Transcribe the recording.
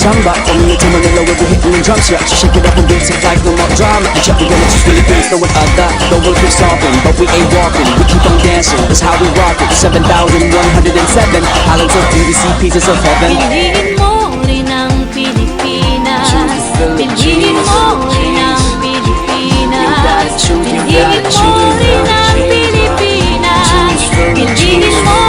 samba. For me to Manila with the hitting and drums, yeah. Just shake it up and basic like no more drama. And check, we're gonna just really face the what I got. The world keeps solving, but we ain't walking. We keep on dancing, that's how we rock it. 7,107 islands of beauty, pieces of heaven. Piliin mo rin ang Pilipinas. Piliin mo rin ang Pilipinas. Piliin mo rin ang Pilipinas. Piliin mo